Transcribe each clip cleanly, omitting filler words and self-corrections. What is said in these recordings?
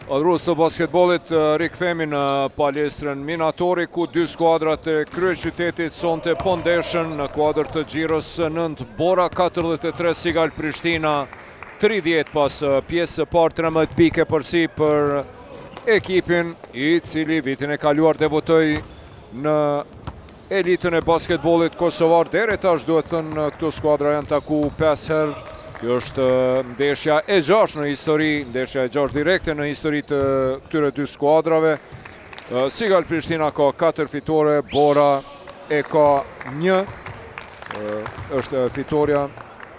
Adhrues të basketbollit rikthehemi në palestrën Minatori ku dy skuadrat e kryeqytetit sonte po ndeshen në kuadër të xhirës 9 Bora 43 Sigal Prishtina 30 pas pjesë së parë 13 pike përsi për ekipin i cili vitin e kaluar debutoi në elitën e basketbollit kosovar. Deri tash duhet thënë këto skuadra janë taku 5 herë. Kjo është ndeshja e 6 në histori, ndeshja e 6 direkte në histori të këtyre dy skuadrave. Sigal Prishtina ka 4 fitore, Bora e ka 1. Është fitoria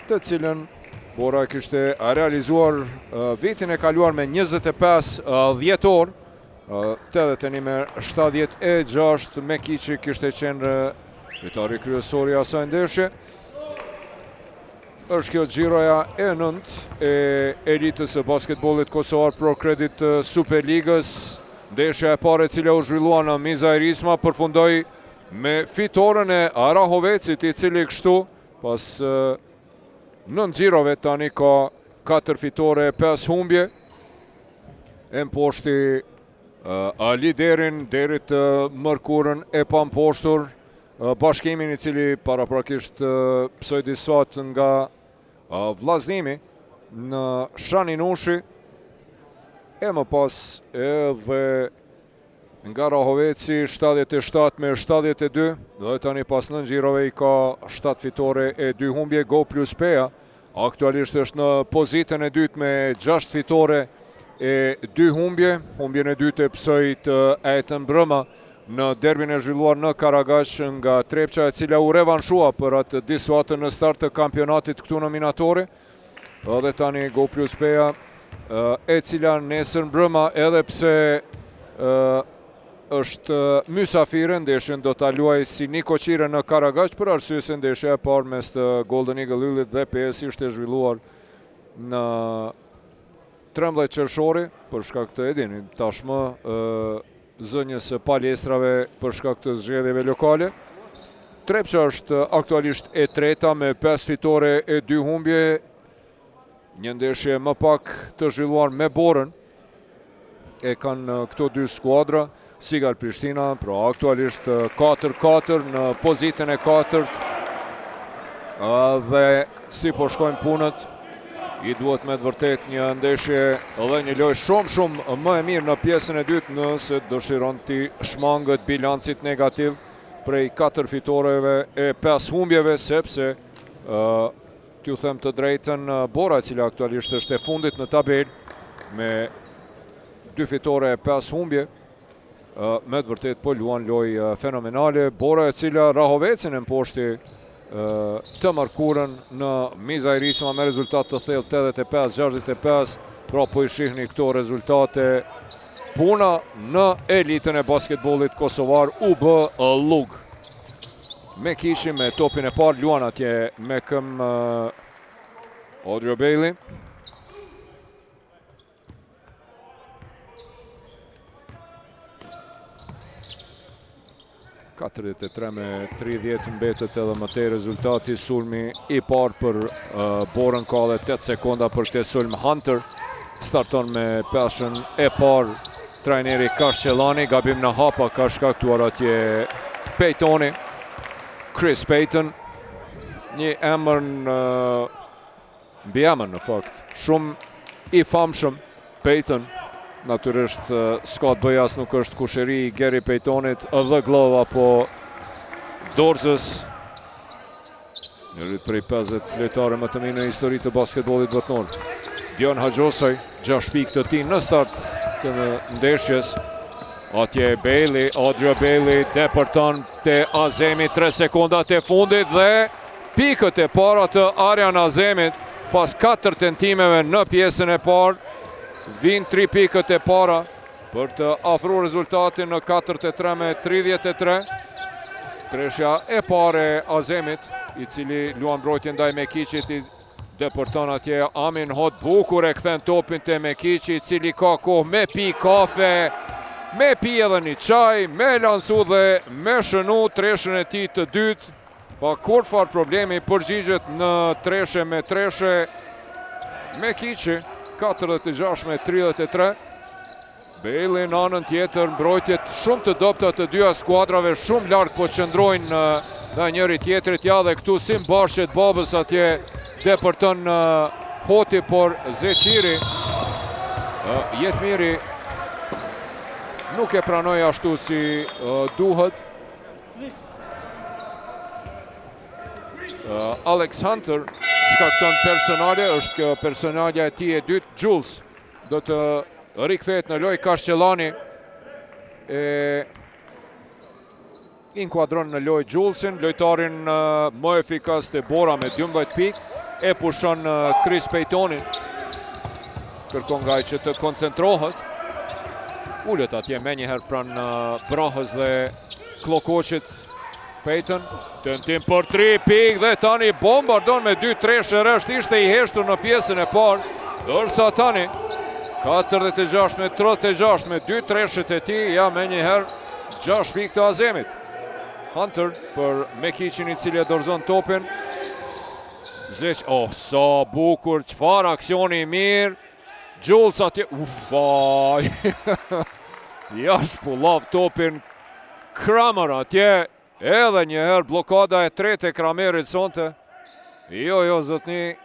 të cilën Bora kishte realizuar vitin e kaluar me 25 dhjetor. 81-76 Mekiqi kishte qenë fitari kryesori i asaj ndeshje. Është kjo xhiroja e 9 e elitës së basketbollit kosovar Pro Credit Superligës. Ndeshja e parë e cila u zhvillua në Mizaj Risma përfundoi me fitoren e Arahovecit i cili kështu pas 9 xhirove tani ka 4 fitore, 5 humbje. E mposhti liderin deri të mërkurën e pamposhtur bashkimin i cili paraprakisht psoi disfat nga vllaznimi në Shaninushi e më pas edhe nga Rahoveci 77 me 72 dhe tani pas 9 xhirove i ka 7 fitore e 2 humbje. Go plus Peja aktualisht është në pozitën e dytë me 6 fitore e 2 humbje. Humbjen e dytë e psoi të Ejtën Brëma në derbin e zhvilluar në Karagaq nga Trepqa e cila u revanshua për atë disuatën në start të kampionatit këtu në Minatori. Dhe tani Go plus Peja e cila nesër mbrëma edhe pse është mysafire, ndeshjen do ta luajë si Niko Qire në Karagaq për arsye se ndeshja e parë mes të Golden Eagle Yllit dhe PS ishte zhvilluar në 13 qershori për shkak të edini tashmë zënjes së palestrave për shkak të zgjedhjeve lokale. Trepqa është aktualisht e treta me 5 fitore e 2 humbje. Një ndeshje më pak të zhvilluar me Borën e kanë këto dy skuadra. Sigal Prishtina, pra aktualisht 4-4 në pozitën e 4. Dhe si po shkojnë punët, i duhet me të vërtet një ndeshje dhe një lojë shumë më e mirë në pjesën e dytë nëse dëshiron ti shmangët bilancit negativ prej 4 fitoreve e 5 humbjeve, sepse t'ju them të drejtën, Bora, cila aktualisht është e fundit në tabel me 2 fitore e 5 humbje, me të vërtet po luan lojë fenomenale. Bora e cila Rahovecin e mposhti të mërkurën në Mizaj Risma me rezultat të thellë 85-65, pra po i shihni këto rezultate. Puna në elitën e basketbollit kosovar u bë lug. Mekiqi me topin e parë luan atje me këm Odrio Bailey. Ka 33 me 30 mbetet edhe më tej rezultati. Sulmi i parë për Borën ka dhe 8 sekonda për këtë sulm. Hunter starton me peshën e parë trajneri Kashqellani. Gabim në hapa ka shkaktuar atje Pejtoni, Chris Payton, një emër mbi emër në fakt shumë i famshëm. Payton natyrisht s'ka të bëj as nuk është kusheri i Gary Paytonit dhe Glova po Dorzës. Njërit prej 50 lojtare më të mirë në histori të basketbollit botnor. Dion Haxhosaj, 6 pikë të tij në start të ndeshjes. Atje Bailey, Odrio Bailey depërton te Azemi 3 sekondat e fundit dhe pikët e para të Arjan Azemit pas 4 tentimeve në pjesën e parë. Vinë 3 pikët e para për të afruar rezultatin në 43 me 33. Treshja e pare Azemit, i cili luan mbrojtje ndaj Mekiqit, i depërton atje Amin Hot, bukur e kthen topin te Mekiqi, i cili ka kohë me pi kafe, me pi edhe një çaj, me lansu dhe me shënu treshën e tij të dytë. Pa kur far problemi përgjigjet në treshe me treshe Mekiqi. 46 me 33. Bailey në anën tjetër, mbrojtjet shumë të dobta të dyja skuadrave, shumë larg po qëndrojnë nga njëri tjetrit, ja dhe këtu si mbashjet Babës atje depërton Hoti, por Zeqiri, Jetmiri nuk e pranoi ashtu si duhet. Alex Hunter shkakton personale, është kjo personalja e tij e dytë. Jules do të rikthehet në lojë. Kashqellani e inkuadron në lojë Julesin, lojtarin më efikas të Bora me 12 pikë, e pushon Chris Paytonin. Kërkon nga ai që të koncentrohet. Ulet atje menjëherë pranë Brahës dhe Klokoqit. Payton, tentim për 3 pikë dhe tani bombardon me 2-3 shërësht, ishte i heshtur në pjesën e parë, dërsa tani 46-36 me 2 treshet e tij, ja me njëherë 6 pikë të Azemit. Hunter për Mekicin i cili e dorëzon topin. Zeq, sa bukur, çfarë aksioni i mirë. Jules atje, ufaj. Jash pullov topin. Kramer atje, edhe njëherë blokada e tretë e Kramerit sonte. Jo, zotni,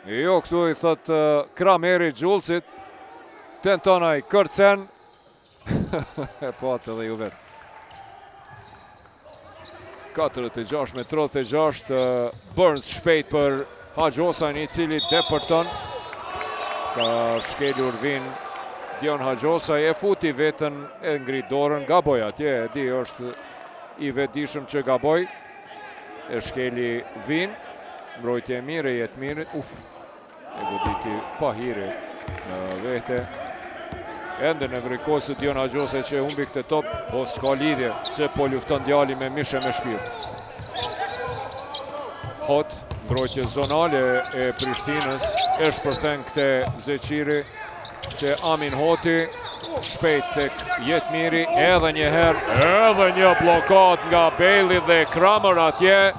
jo këtu i thot Kramerit Julesit. Tentonaj kërcen. Po atë dhe ju vetë. 46 me 36, Burns shpejt për Hajosajn i cili depërton. Ka shkelur vin Dion Hajosaj, e futi vetën, e ngrit dorën, gaboj atje, e di është i vetëdijshëm që gaboj. E shkeli vin, mbrojtje e mire, Jetmirit, e goditi pa hiri në vete. Ende në vrikosit Dion Hajosaj që humbi këtë top, po s'ka lidhje, se po lufton djali me mishe me shpirt. Hot, mbrojtje zonale e Prishtinës, e shpërthen këte Zeqiri, që Amin Hoti, shpejt tek Jetmiri, edhe njëherë, edhe një blokat nga Bailey dhe Kramer atje.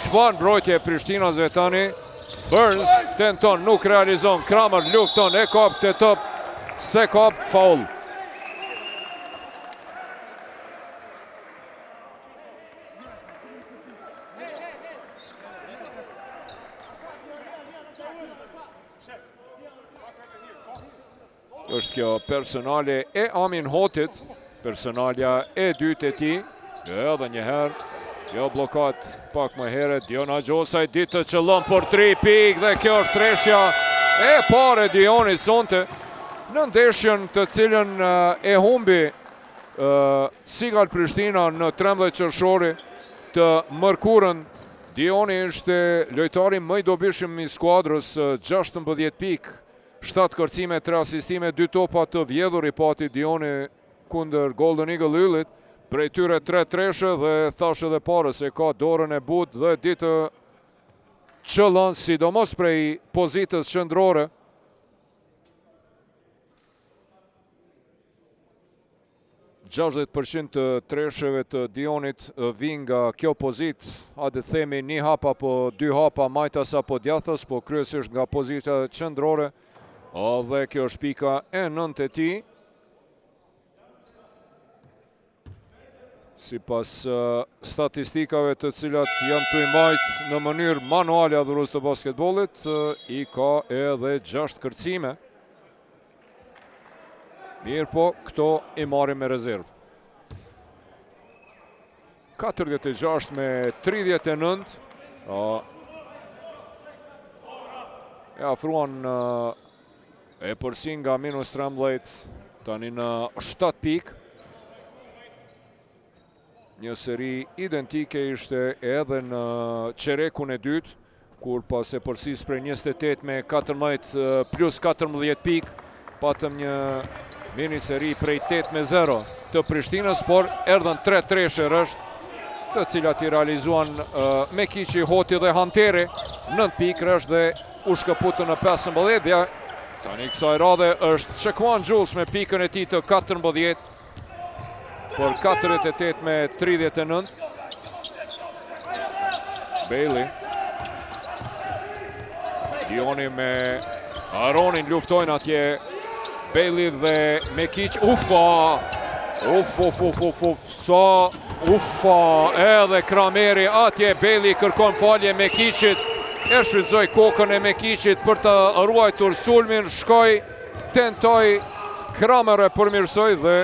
Çfarë mbrojtje e Prishtinasve tani? Burns tenton, nuk realizon, Kramer lufton, e kap të top, se kap faul. Është kjo personale e Amin Hotit, personalja e dytë e tij, edhe njëherë, kjo blokat pak më herët, Dion Hajosaj ditë të qëllon për 3 pikë dhe kjo është treshja e pare Dionit sonte në ndeshjen të cilën e humbi Sigal Prishtina në 13 qershori të mërkurën. Dioni ishte lojtari më i dobishëm i skuadrës, 16 pikë, 7 kërcime, 3 asistime, 2 topa të vjedhur i pati Dioni kundër Golden Eagle Yllit, prej tyre 3 treshe dhe thash edhe parë se ka dorën e butë dhe ditë qëllon, sidomos prej pozitës qendrore. %60 të tresheve të Dionit vijnë nga kjo pozit, a dhe themi 1 hap apo 2 hapa majtas apo djathës, po kryesisht nga pozita qendrore. Dhe kjo është pika e 9 e tij. Sipas statistikave të cilat janë të imajt në mënyrë manuale adhurues të basketbollit, i ka edhe 6 kërcime. Mirë po, këto i marrim me rezervë. 46 me 39. E afruan e përsin nga minus 13, tani në 7 pikë. Një seri identike ishte edhe në qerekun e dytë, kur pas e përsis prej 28 me 14 plus 14 pikë, patëm një mini seri prej 8-0 të Prishtinës, por erdhen 3 treshe rësht, të cilat i realizuan Mekiqi, Hoti dhe Hanteri, 9 pikë rësht dhe u shkëputën në 15. Tani kësaj radhe është Shaquan Jules me pikën e tij të 14, por 48 me 39. Bailey. Dioni me Aronin luftojnë atje. Bailey dhe Mekic. Ufa, edhe Krameri atje. Bailey kërkon falje Mekicit, e shfrytëzoi kokën e Mekicit për të ruajtur sulmin. Shkoi, tentoi, Kramer e përmirësoi dhe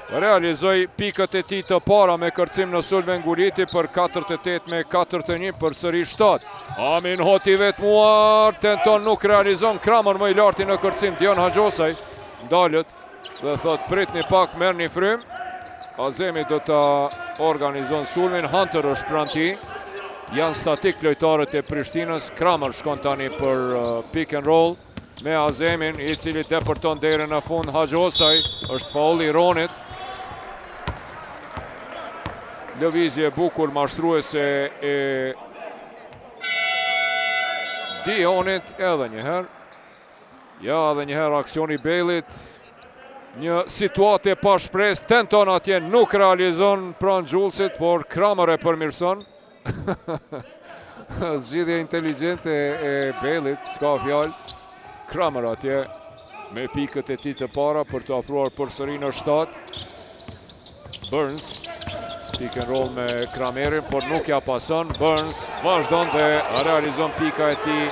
realizoi pikët e tij të para me kërcim në sulmin Guliti për 4-8 me 4-1 për sëri 7. Amin Hoti vetmuar, tenton, nuk realizon. Kramer më i larti në kërcim. Dion Haxhosaj dalët dhe thot pritni pak, merr një frym. Azemi do të organizon sulmin. Hunter është pranë tij. Janë statik lojtarët e Prishtinës. Kramer shkon tani për pick and roll me Azemin, i cili depërton deri në fund. Haxhosaj, është faulli i Ronit. Lëvizje bukur mashtruese e Dionit, edhe njëherë. Ja, edhe njëherë aksioni Baileyt. Një situatë e pa shpresë, tenton atje, nuk realizon pranë Xhullsit, por Kramer e përmirëson. Zgjidhje inteligjente e Baileyt, s'ka fjalë. Kramer atje me pikët e tij të para për të afruar përsëri në 7. Burns pick and roll me Kramerin, por nuk ja pason. Burns vazhdon dhe realizon pika e tij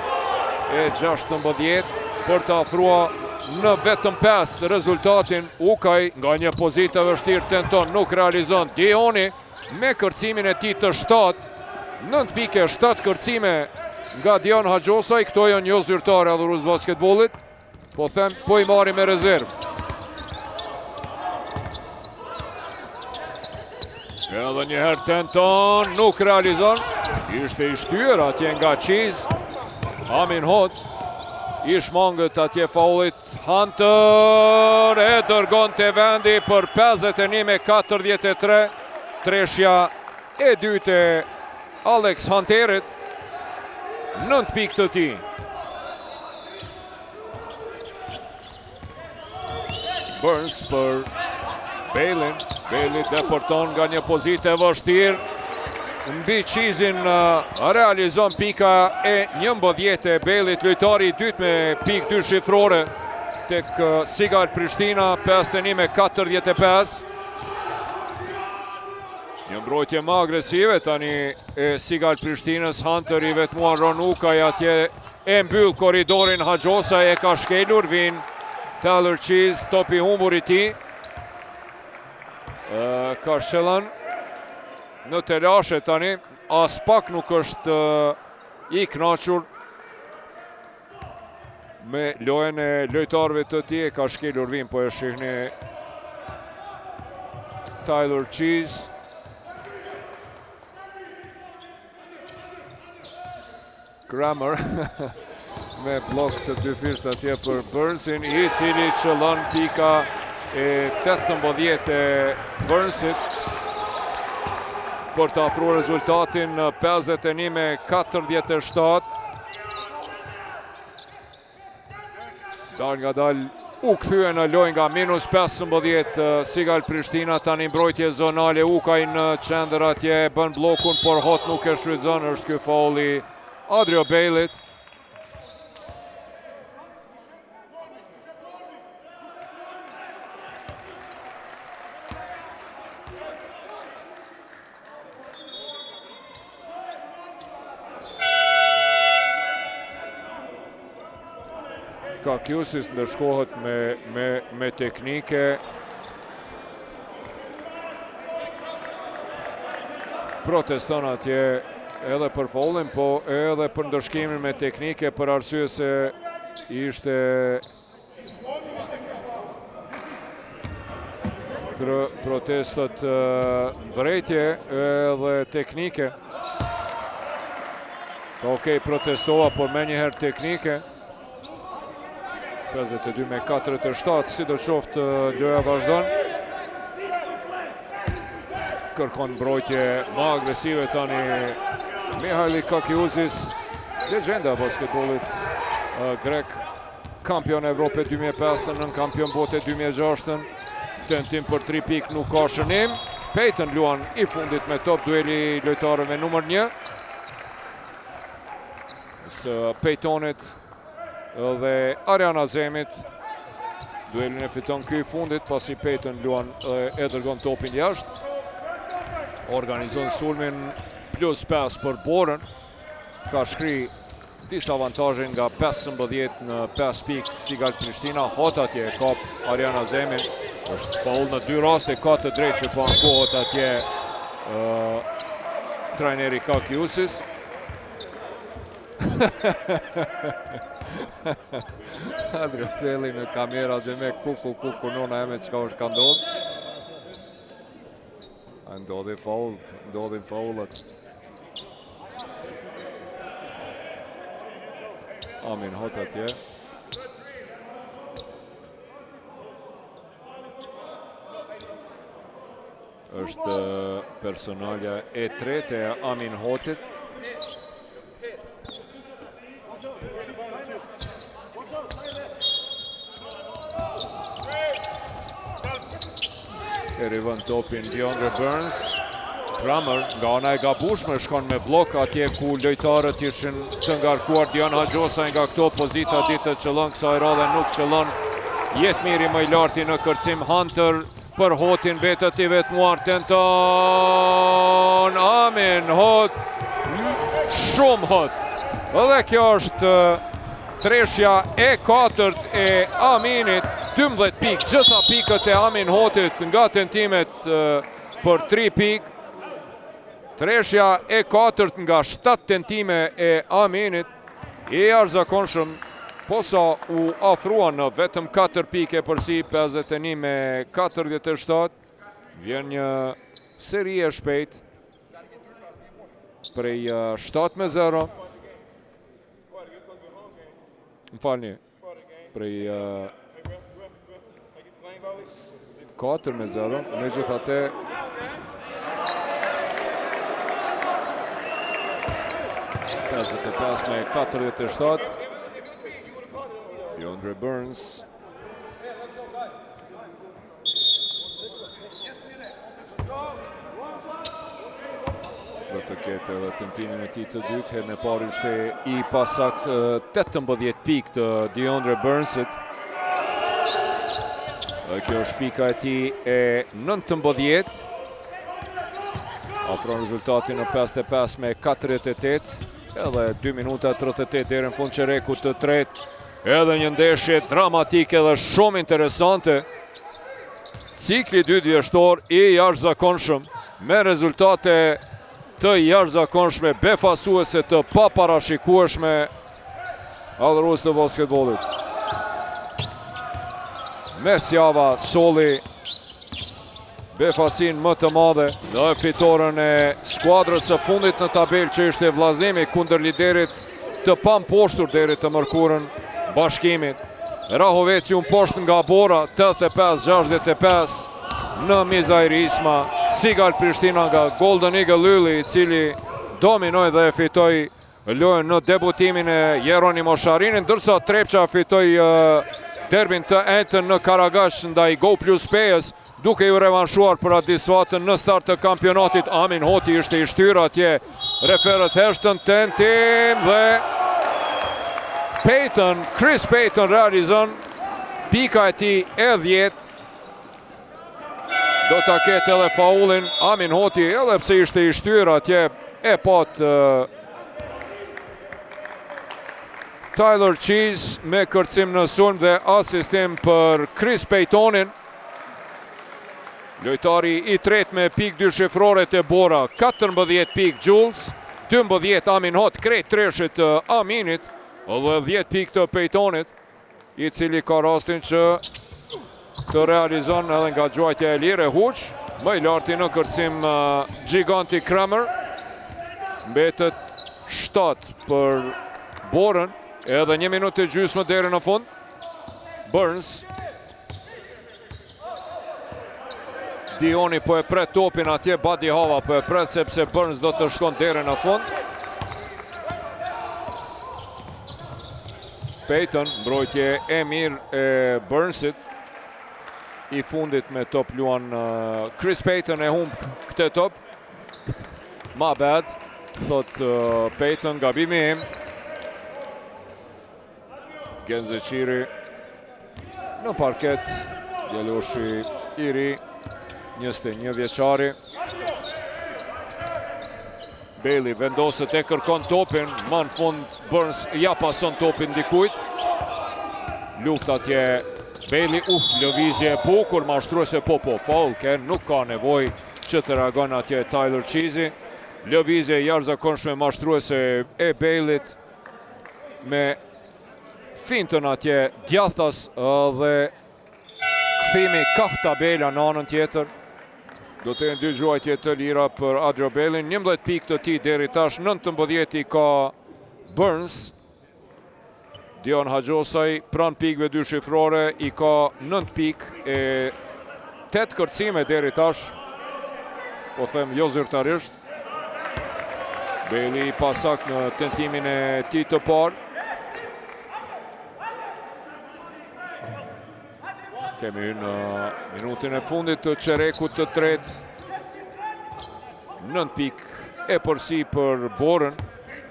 e 16 për të afruar në vetëm 5 rezultatin. Ukaj nga një pozitë e vështirë tenton, nuk realizon. Dioni me kërcimin e tij të 7, 9 pike, 7 kërcime nga Dion Haxhosaj. Këto janë jo zyrtare adhurues basketbollit, po them, po i marrim me rezervë. Edhe njëherë tenton, nuk realizon. Ishte i shtyr atje nga Qiz. Amin Hot i shmangët atje faullit. Hunter e dërgon të vendi për 51 me 43. Treshja e dytë e Alex Hunterit. 9 pikë të tij. Burns për Bailey. Bailey deporton nga një pozitë e vështirë. Mbi Qizin realizon pika e 11 e Baileyt, lojtari i dytë me pikë 2 shifrore tek Sigal Prishtina, 51 me 45. Një mbrojtje më agresive tani e Sigal Prishtinës. Hunter i vetmuar Ron Ukaj atje, e mbyll korridorin. Haxhosaj e ka shkelur, vin Taylor Qiz, topi humbur i tij. Ka shëllën në telashe tani, as pak nuk është i kënaqur me lojën e lojtarëve të tij. Ka shkelur vin, po e shihni Taylor Qiz. Kramer me blok të dyfisht atje për Burnsin, i cili qëllon pika e 18 e Burnsit për të afruar rezultatin 51 me 47. Dal nga dal u kthye në lojë nga minus 15 Sigal Prishtina. Tani mbrojtje zonale, Ukaj në qendër atje, bën blokun, por Hot nuk e shfrytëzon. Është ky faulli Adrio Baileyt. Kakiusis ndërshkohet me teknike. Proteston atje edhe për faullin, po edhe për ndërshkimin me teknike, për arsye se ishte protestot vrejtje edhe teknike. Okej, protestova, por me njëherë teknike. 52 me 47, si do qoftë loja vazhdon. Kërkon mbrojtje më agresive tani Mihaili Kakiusis, legjenda basketbollit grek, kampion Evrope 2005, nën kampion bote 2006. Tentim për 3 pikë, nuk ka shënim. Peyton luan i fundit me top, dueli lojtarëve numër 1. Së Peytonit dhe Arian Azemit. Duelin e fiton ky i fundit, pasi Peyton luan e dërgon topin jashtë. Organizon sulmin +5 për Borën. Ka shkri disa avantazhe nga 15 në 5 pikë Sigal Prishtina. Hot atje kap Ariana Zemin. Është faul në 2 raste, ka të drejtë që po ankohet atje trajneri Kakiusis. Adrio Pelli në kamera dhe me kuku nona e me qka është ka ndodhë. Ndodhin faulat. Amin Hot atje. Është personalja e tretë e Amin Hotit. E rivën topin DeAndre Burns. Kramer nga ana e gabueshme shkon me blok atje ku lojtarët ishin të ngarkuar. Dion Haxhosa nga këto pozita ditë të qëllon, kësaj radhe nuk qëllon. Jetë miri më i larti në kërcim. Hunter për Hotin, betët i vetmuar, tenton Amin Hot, shumë Hot. Dhe kjo është treshja e 4 e Aminit, 12 pikë, gjitha pikët e Amin Hotit nga tentimet për 3 pikë. Treshja e 4 nga 7 tentime e Aminit, i jashtëzakonshëm, posa u afrua në vetëm 4 pike përsi 51 me 47. Vjen një seri e shpejt prej 7-0. Më falni, prej 4-0, me gjithate 55 me 47. DeAndre Burns. Do të ketë edhe tentimin e tij të dytë, herën e parë ishte i pasakt 18 pikë të DeAndre Burnsit. Kjo është pika e tij e 19. Afron rezultatin në 55 me 48. Edhe 2 minuta 38 deri në fund çerekut të tretë. Edhe një ndeshje dramatike dhe shumë interesante. Cikli 2 vjeshtor i jashtëzakonshëm me rezultate të jashtëzakonshme, befasuese, të paparashikueshme adhurues të basketbollit. Mesjava solli befasin më të madhe dhe fitoren e skuadrës së fundit në tabelë që ishte vllazënimi kundër liderit të pamposhtur deri të mërkurën Bashkimit. Rahoveci unë poshtë nga Bora, 85-65 në Mizajri Isma. Sigal Prishtina nga Golden Eagle Lylli, i cili dominoi dhe fitoi lojën në debutimin e Jeronimo Sharinit, ndërsa Trepça fitoi derbin të entën në Karagash ndaj Go Plus Pejës, duke ju revanshuar për Adisvatën në start të kampionatit. Amin Hoti ishte i shtyr atje, referët heshtën, tentim dhe Chris Peyton realizon pika e tij e 10. Do ta ketë edhe faulin Amin Hoti, edhe pse ishte i shtyr atje, e pat Tyler Cheese me kërcim në sulm dhe asistim për Chris Peytonin. Lojtari i tretë me pikë dyshifrore të Bora, 14 pikë Jules, 12 Amin Hot, krejt treshit të Aminit, dhe 10 pikë të Peytonit, i cili ka rastin që të realizon edhe nga gjuajtja e lirë e Huq, më i larti në kërcim Giganti Kramer. Mbetet 7 për Borën, edhe 1 minutë e gjysmë deri në fund. Burns. Dioni po e pret topin atje, Badi Hava po e pret sepse Burns do të shkon deri në fund. Peyton, mbrojtje e mirë e Burnsit. I fundit me top luan Chris Peyton e humb këtë top. My bad, thot Peyton, gabimi im. Genze Qiri në parket djaloshi i ri, 21 vjeçari. Bailey vendoset e kërkon topin, më në fund Burns ja pason topin dikujt. Luft atje Bailey, lëvizje bukur, mashtruese foul, nuk ka nevoj që të reagon atje Tyler Cheesy. Lëvizje jashtëzakonshme mashtruese e Baileyt me fintën atje djathtas dhe kthimi ka tabela në anën tjetër. Do të jenë 2 gjuajtje të lira për Adrio Bailey, 11 pikë të tij deri tash, 19 i ka Burns. Dion Hajosaj pranë pikëve 2 shifrore i ka 9 pikë e 8 kërcime deri tash. Po them jo zyrtarisht. Bailey pasak në tentimin e tij të parë. Kemi në minutin e fundit të çerekut të tretë. 9 pikë e përsi për Borën.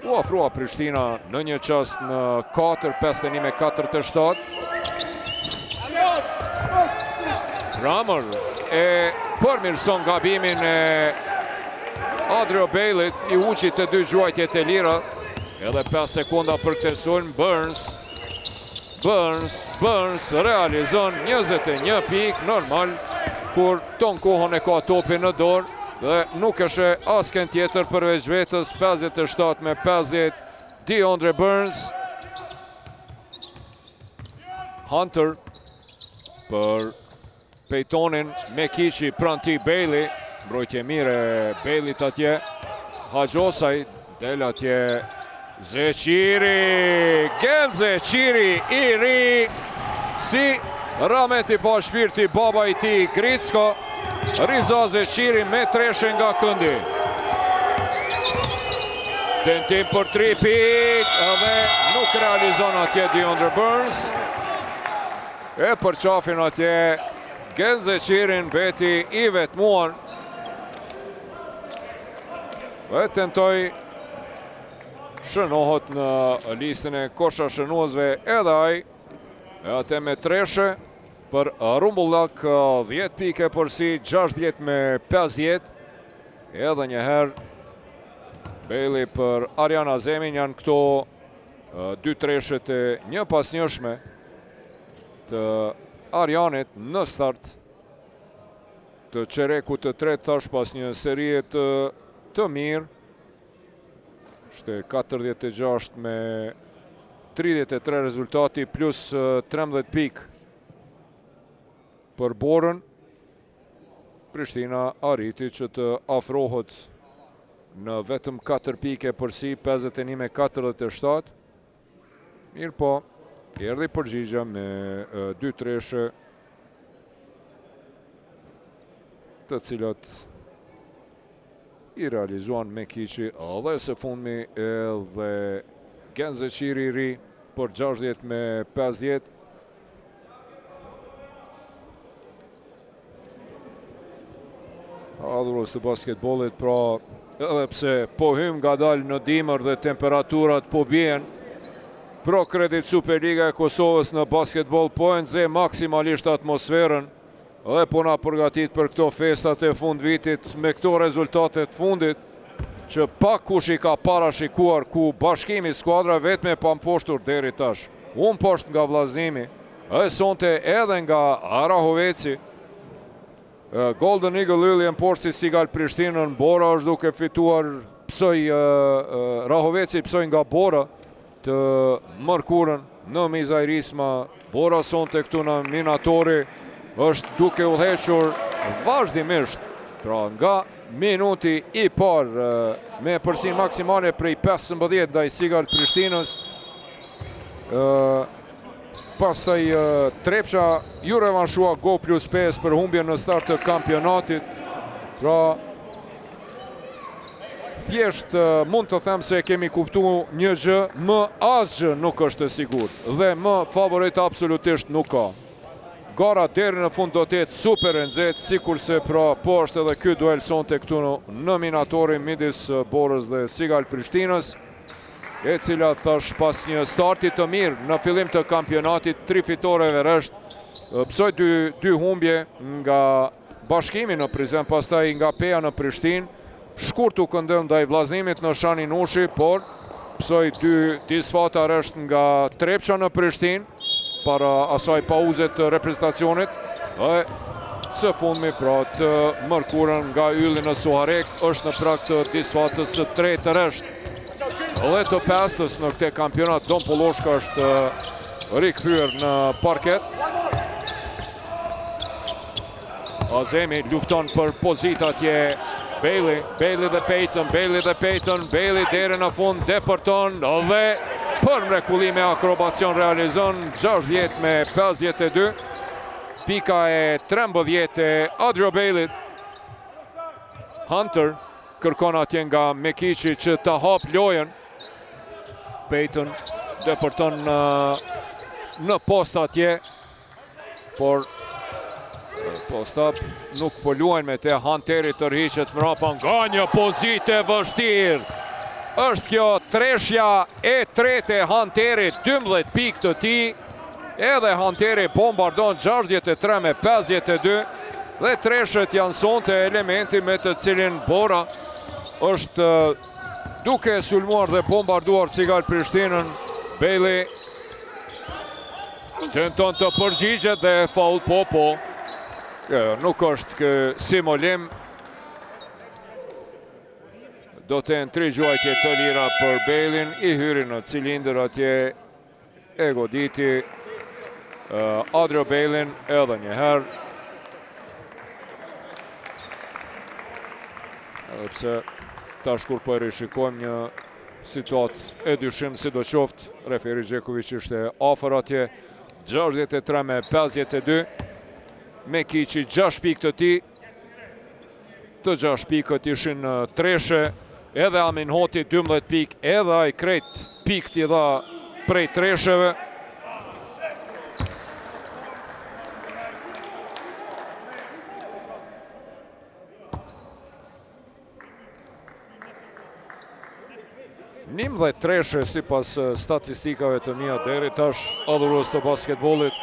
U afrua Prishtina në një çast në 4-51-47. Ramër e përmirëson gabimin e Adrio Baileyt, i uqit të 2 gjuajtjet e lira. Edhe 5 sekunda për këtë sulm. Burns realizon 21 pikë normal, kur ton kohën e ka topin në dorë dhe nuk është asken tjetër përveç vetës. 57-50 DeAndre Burns. Hunter për Peytonin, Mekiqi pranë tij Bailey, mbrojtje mire Baileyt atje. Hajosaj del atje Zeqiri, Zeqiri i ri, si Rameti pa shpirti baba i ti Gricko, Riza Zeqiri me treshe nga këndi. Tentim për 3 pikë dhe nuk realizon atje DeAndre Burns. E për qafin atje Zeqirin beti i vetmuar. Dhe tentoj shënohet në listën e kosha shënuesve edhe ai. E atë me treshe për Rumbullak, 10 pike përsi, 60-50. Edhe njëherë Bailey për Ariana Zemin, janë këto 2 treshet e një pas njëshme të Arianit në start të çerekut të tretë tash pas një serie të mirë. Shte 46 me 33 rezultati plus 13 pikë për Borën. Prishtina arriti që të afrohet në vetëm 4 pike përsi, 51-47. Mirë po, erdhi përgjigja me 2 treshe të cilat i realizuan Mekiqi dhe së fundmi edhe Zeqiri i ri për 60-50. Adhuros të basketbolit, pra edhe pse po hym nga dalë në dimër dhe temperaturat po bjen, pro kredit Superliga e Kosovës në basketbol po e nxe maksimalisht atmosferën dhe po na përgatit për këto festat e fund vitit me këto rezultatet fundit që pak kush i ka parashikuar, ku bashkimi skuadra vetme pa mposhtur deri tash. Unë poshtë nga vllazënimi, e sonte edhe nga Arahoveci. Golden Eagle Yljen poshtë si Sigal Prishtinën, Bora është duke fituar, Rahoveci psoj nga Bora të Mërkurën në Mizajrisma. Bora sonte këtu në Minatori është duke udhëhequr vazhdimisht, pra nga minuti i parë me përsinë maksimale prej 15 ndaj Sigal Prishtinës. Pastaj Trepqa ju revanshua go plus 5 për humbjen në start të kampionatit. Pra thjesht mund të them se kemi kuptuar një gjë, më asgjë nuk është e sigurt dhe më favorit absolutisht nuk ka. Gara deri në fund do të jetë super e nxehtë, sikurse pra po është edhe ky duel sonte këtu në Minatori midis Borës dhe Sigal Prishtinës, e cila thash pas një starti të mirë në fillim të kampionatit, 3 fitoreve rresht, Psoj dy humbje nga Bashkimi në Prizren, pastaj nga Peja në Prishtinë. Shkurt u këndën ndaj vllazimit në Shani Nushi, por psoj dy disfata rresht nga Trepça në Prishtinë para asaj pauze të reprezentacionit. Së fundmi pra të mërkurën nga Ylli në Suharek është në prag të disfatës së tretë rresht dhe të pestës në këtë kampionat. Don Polloshka është rikthyer në parket. Azemi lufton për pozitë atje. Bailey dhe Peyton, Bailey deri në fund depërton dhe për mrekullim e akrobacion realizon 60-52. Pika e 13 e Adrio Bailey. Hunter kërkon atje nga Mekiqi që ta hap lojën. Peyton depërton në post atje, por post-up nuk po luajnë me te. Hunteri tërhiqet mrapa nga një pozitë e vështirë. Është kjo treshja e tretë e Hunterit, 12 pikë të tij. Edhe Hunteri bombardon 63-52 dhe treshet janë sonte elementi me të cilin Bora është duke sulmuar dhe bombarduar Cigal Prishtinën. Bailey tenton të përgjigjet dhe faul po. Nuk është simulim. Do të jenë 3 gjuajtje të lira për Baileyn. I hyri në cilindër atje e goditi Adrio Bailey edhe një herë. Edhe pse tash kur po e rishikojmë një situatë e dyshim, sidoqoftë referi Gjeković ishte afër atje. 63-52. Mekiqi 6 pikë të tij. Të 6 pikët ishin në treshe. Edhe Amin Hoti 12 pikë, edhe ai krejt pikë t'i dha prej tresheve. Nim dhe treshe si pas statistikave të mia deri tash adhurues të basketbollit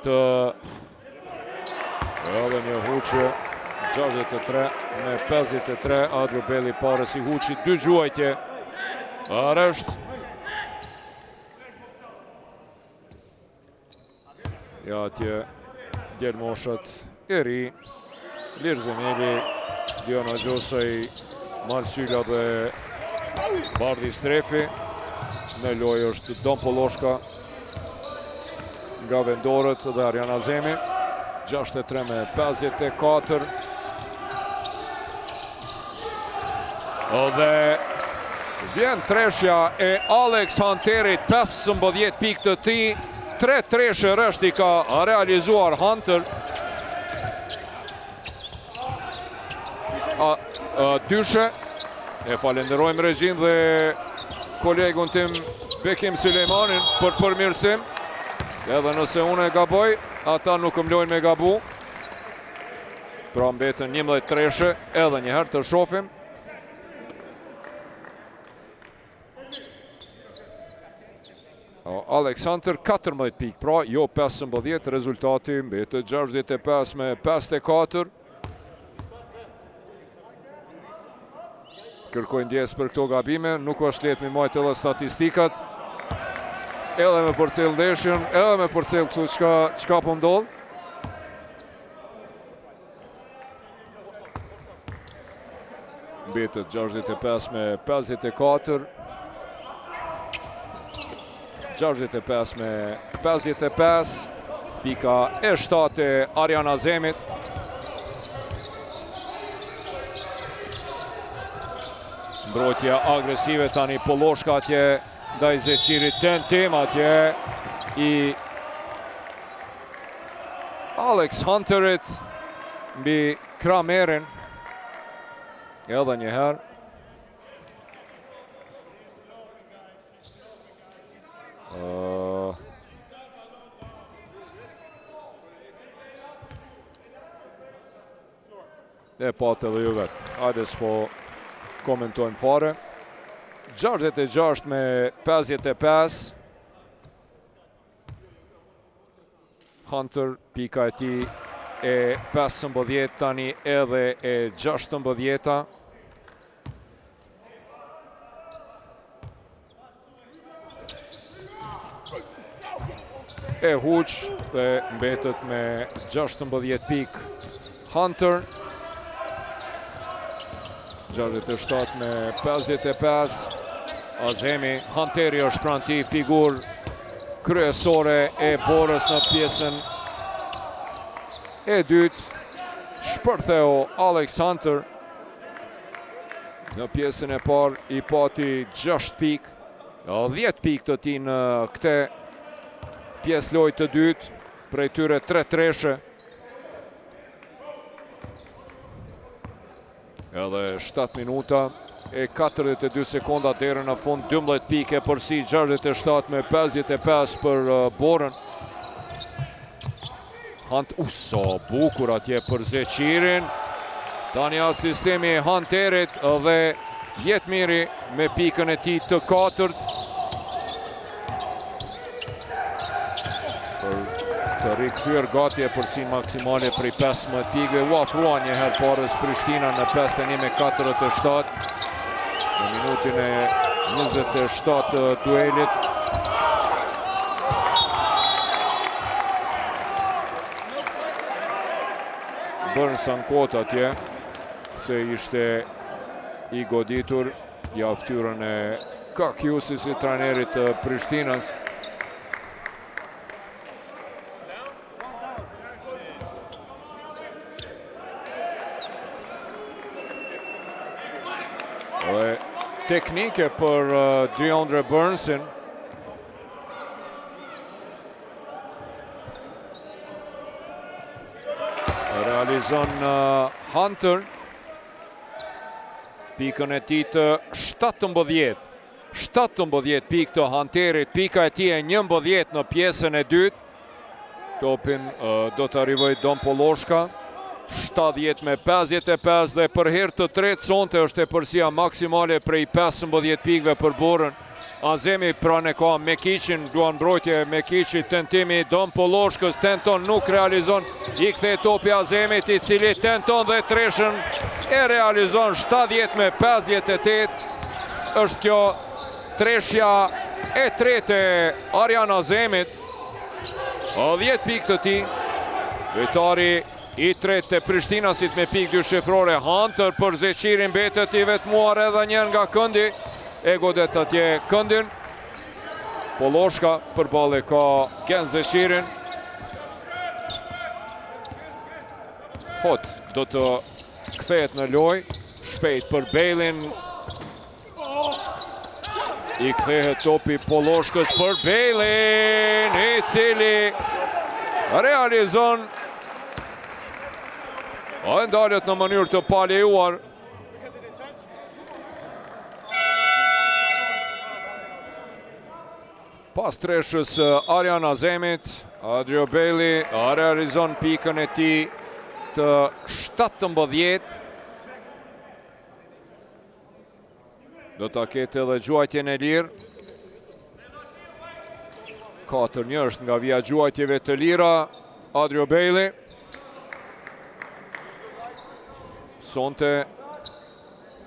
të edhe një huqe 63-53. Adrio Bailey pare si huqi 2 gjuajtje aresht. Ja atje djelmoshat e ri Lirzeneli, Diana Gjosaj, Marqyla dhe Bardi Strefi. Në lojë është Don Polloshka nga vendorët dhe Arjan Azemi. 63-54. Dhe vjen treshja e Alex Hunterit, 15 pikë të tij. 3 treshe rresht i ka realizuar Hunter. Dyshe. E falenderojmë regjin dhe kolegun tim Bekim Sulejmanin për përmirësim. Edhe nëse unë e gaboj, ata nuk mlojnë me gabu. Pra mbetën 11 treshe, edhe njëherë të shofim. Alex Hunter 14 pikë, pra jo 15, rezultati mbetët 65-54. Kërkojnë ndjes për këto gabime, nuk është letë mi majtë edhe statistikat. Edhe me përcel ndeshjen, edhe me përcel këtu qka po ndodh. Mbetët 65-54. 65-55. Pika e 7 e Arjan Azemit. Mbrojtja agresive tani Polloshka atje ndaj Zeqirit, tentim atje i Alex Hunterit mbi Kramerin. Edhe një herë. E patë edhe ju vetë. Hajde s'po komentojmë fare. 66-55. Hunter, pika e tij e 15 tani edhe e 16. E huq dhe mbetet me 16 pik Hunter. 67 me 55. Azemi, Hunteri është pranë tij figur kryesore e Borës në pjesën e dytë. Shpërtheu Alex Hunter. Në pjesën e parë i pati 6 pik, 10 pik të tij në këtë pjesë lojë të dytë, prej tyre 3 treshe. Edhe 7 minuta e 42 sekonda deri në fund, 12 pike përsi, 67 me 55 për Borën. Sa bukur atje për Zeqirin. Tani asistimi i Hunterit dhe Jetmiri me pikën e tij të 4. Për të rikthyer gati e përsin maksimale prej 15 pikëve. U afrua një herë parës Prishtina në 51 me 47. Në minutin e 27 të duelit. Bërën Sankot atje, se ishte i goditur, ja ftyrën e Kakiusi si trajnerit të Prishtinës. Dhe teknike për DeAndre Burnsin. Realizon Hunter. Pikën e tij të 17. 17 pikë të Hunterit, pika e tij e 11 në pjesën e dytë. Topin do të arrivojë Don Poloshka. 70 me 55 dhe për herë të tretë sonte është e përsia maksimale prej 15 pikëve për Borën. Azemi pranë ka Mekiqin, duan mbrojtje Mekiqi, tentimi Don Poloshkës, tenton, nuk realizon, i kthe topi Azemit, i cili tenton dhe treshën e realizon. 70 me 58 është kjo treshja e tretë e Arjan Azemit. 10 pikë të tij, lojtari i tretë të Prishtinasit me pikë 2 shifrore. Hunter për Zeqirin, mbetet i vetmuar edhe një nga këndi. E godet atje këndin. Poloshka përballë ka Gen Zeqirin. Hot do të kthehet në lojë. Shpejt për Bejlin. I kthehet topi Poloshkës për Bejlin, i cili realizon ndalet në mënyrë të palejuar. Pas treshës Arjan Azemit, Adrio Bejli realizon pikën e tij të 17. Do ta ketë edhe gjuajtjen e lirë. 4-1 është nga vija gjuajtjeve të lira Adrio Bejli. Sonte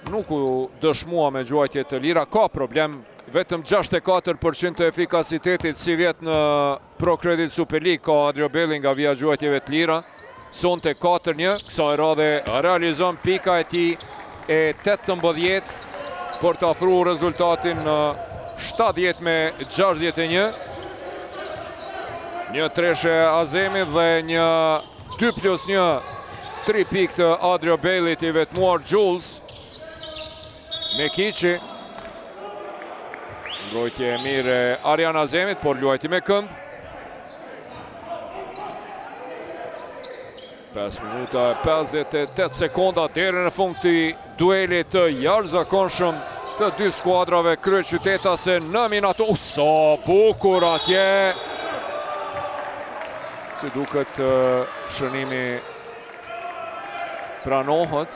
nuk u dëshmua me gjuajtje të lira, ka problem, vetëm 64% të efikasitetit si vjet në Pro Credit Super League ka Adrio Bejli nga vija gjuajtjeve të lira. Sonte 4-1, kësaj radhe realizon pika e tij e 18 për të afruar rezultatin në 70 me 61. Një treshe Azemit dhe një 2+1, 3 pikë të Adrio Bejlit i vetmuar Jules. Mekiqi. Mbrojtje e mirë Arjan Azemit, por luajti me këmbë. 5 minuta e 58 sekonda deri në fund të duelit të jashtëzakonshëm të dy skuadrave kryeqytetase në minato. Sa bukur atje! Si duket shënimi pranohet.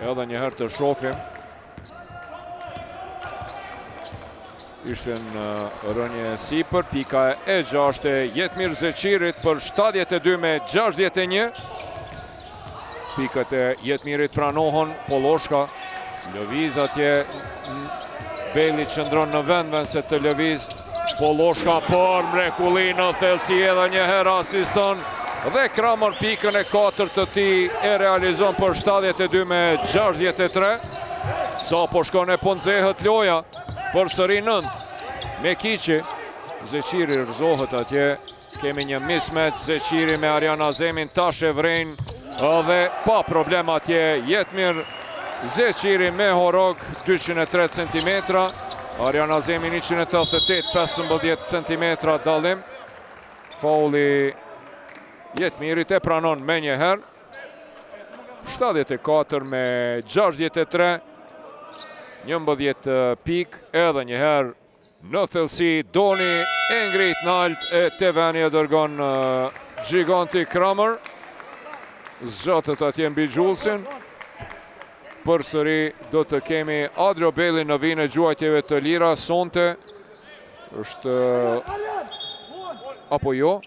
Edhe një herë të shohim. ishte në rënje sipër. Pika e 6 e Jetmir Zeqirit për 72-61. Pikat e Jetmirit pranohen, Poloshka lëviz atje, Beli qëndron në vend se të lëviz. Poloshka për mrekulli në thellësi edhe një herë asiston dhe Kramer pikën e 4 të tij e realizon për 72-63. Sa po shkon e po nxehet loja për sëri 9. Mekiqi, Zeqiri rëzohet atje. Kemi një mismatch, Zeqiri me Arjan Azemin tash e vrejnë dhe pa problem atje. Jetmir Zeqiri me Horog 203 cm, Arjan Azemi 188, 15 cm dallim. Fauli Jetmirit e pranon me një herë. 74-63. 11 pik edhe një herë në thellësi. Doni e ngrit në alt e Tevani e dërgon Giganti Kramer. Zgjatët atje mbi Gjullsin. Për sëri do të kemi Adrio Beli në vinë e gjuajtjeve të lira. Sonte është apo jo?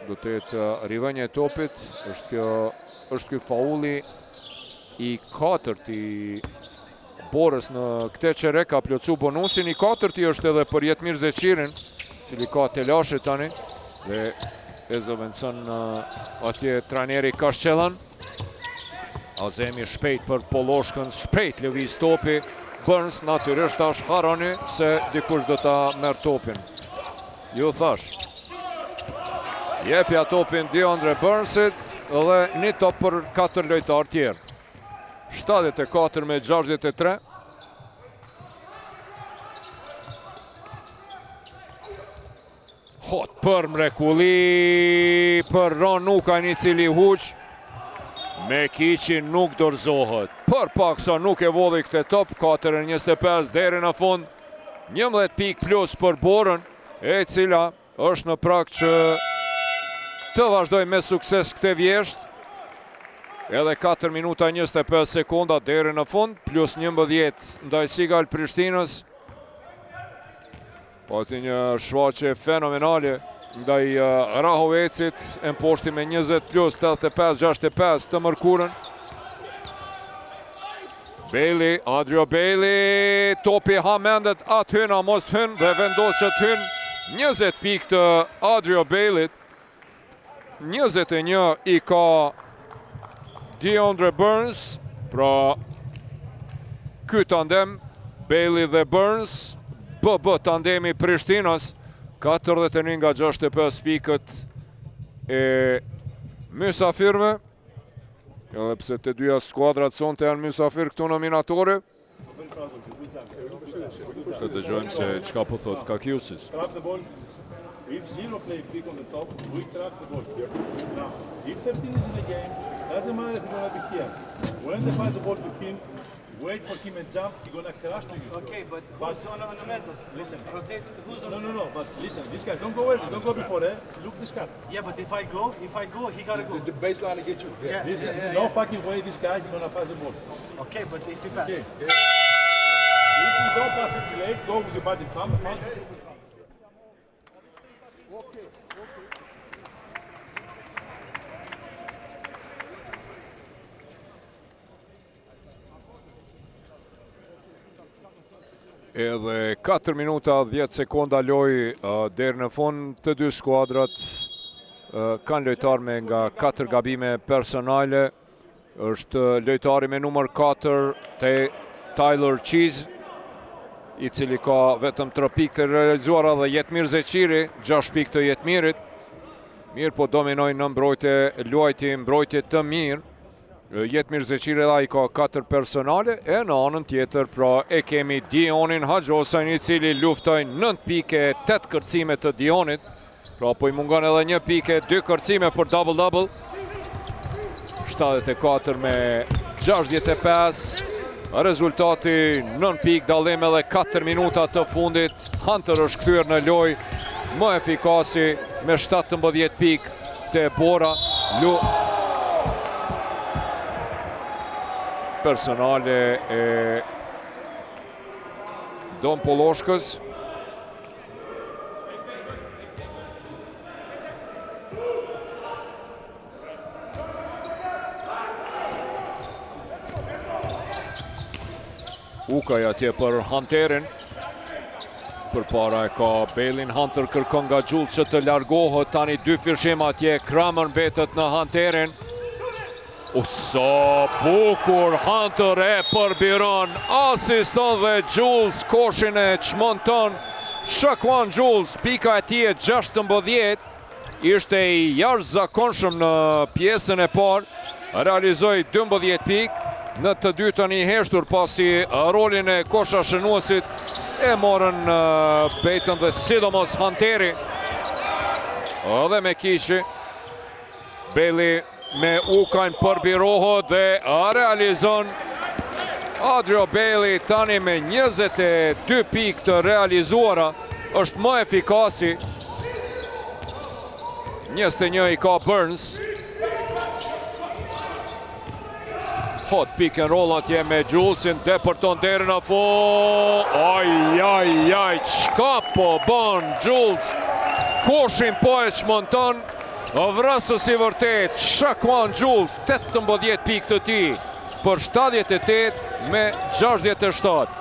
Do të jetë rivënje e topit. Është ky faulli i 4 i Borës në këtë qere, ka plotsu bonusin. I 4 është edhe për Jetmir Zeqirin, cili ka telashe tani. Dhe e zëvendëson atje trajneri Kashqellan. Azemi shpejt për Poloshkën, shpejt lëviz topi. Burns natyrisht tash harroni se dikush do ta merr topin. Ju thash. Jepja topin Deandre Burnsit dhe një top për 4 lojtar tjerë. 74-63. Hot për mrekulli për Ranuka një cili huq. Mekiqi nuk dorëzohet. Për paksa nuk e vodhi këtë top. 4-25 deri në fund. 11 pik plus për Borën, e cila është në prag që të vazhdoj me sukses këtë vjesht. Edhe 4 minuta 25 sekunda deri në fund, plus 11 ndaj Sigal Prishtinës. Pati një shfaqje fenomenale ndaj Rahovecit, e mposhti me 20 plus 85-65 të mërkurën. Beli, Adrio Beli, topi hamendet atë hyn, a mos hyn dhe vendos që të hyn. 20 pik të Adrio Belit. 21 i ka Deandre Burns, pra ky tandem, Beli dhe Burns, BB tandemi Prishtinës, 41 nga 65 pikët e mysafirve, edhe pse të dyja skuadrat sonte janë mysafir këtu në minatorë. Të dëgjojmë se çka po thot Kakiusis. If 0 play pick on the top, we track the ball. Now, if 13 is in the game, doesn't matter if you're going to be here. When they pass the ball to him, wait for him and jump, he's going to crash to you. Okay, but who's on the middle? Listen. Rotate, who's on No, but listen, this guy, don't go early, don't go before, Look this cut. Yeah, but if I go, he got to go. The baseline to get you. Yeah, Listen, no fucking way this guy, he's going to pass the ball. Okay, but if he passes. Okay. If you don't pass it late, go with your body pump. Edhe 4 minuta 10 sekonda loj deri në fund. Të dy skuadrat kanë lojtar me nga 4 gabime personale. Është lojtari me numër 4 te Tyler Cheese, i cili ka vetëm 3 pikë të realizuara, dhe Jetmir Zeqiri 6 pikë të Jetmirit. Mirë po dominojnë në mbrojtje të mirë. Jetmir Zeqiri dhe i ka 4 personale, e në anën tjetër pra e kemi Dionin Haxhosan, i cili luftojnë 9 pike, 8 kërcime të Dionit, pra po i mungon edhe 1 pike, 2 kërcime për double-double. 74 me 65, rezultati 9 pik dallim edhe 4 minuta të fundit. Hunter është kthyer në lojë më efikasi me 17 pik të Bora. personale e Dom Poloshkës. Ukaj atje për Hunterin. Përpara e ka Bailey. Hunter kërkon nga Jules që të largohet. Tani 2 fishim atje. Kramer mbetet në Hunterin. Sa bukur Hunter e përbiron. Asiston dhe Jules koshin e çmonton. Shaquan Jules, pika e tij 16. Ishte i jashtëzakonshëm në pjesën e parë. Realizoi 12 pikë. Në të dytën i heshtur pasi rolin e kosha shënuesit e morën Peyton dhe sidomos Hunteri. Edhe me kishi. Bailey me Ukajn përbirohet dhe realizon. Adrio Bailey tani me 22 pikë të realizuara është më efikasi. 21 i ka Burns. Hot pick and roll atje me Julesin, depërton deri në fund. Aj, çka po bën Jules? Koshin po e çmonton. Vrasës i vërtet, Shaquan Jules, 18 pikë të tij për 78 me 67.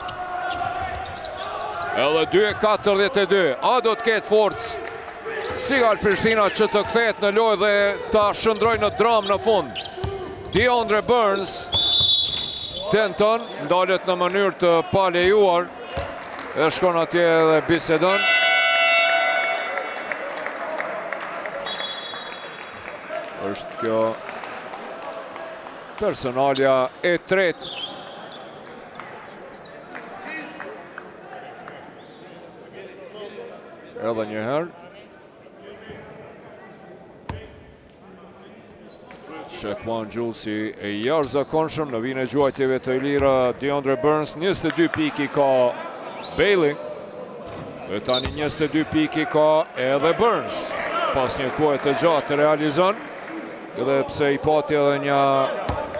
Edhe 2-42. A do të ketë forcë Sigal Prishtina që të kthehet në lojë dhe ta shndrojë në dramë në fund. DeAndre Burns tenton, ndalet në mënyrë të palejuar. E shkon atje dhe bisedon. Është kjo personalja e tretë. Edhe një herë. Shaquan Jules e jashtëzakonshëm në vijën e gjuajtjeve të lira. DeAndre Burns 22 pikë ka Bailey. E tani 22 pikë ka edhe Burns. Pas një kohe të gjatë realizon. Edhe pse i pati edhe një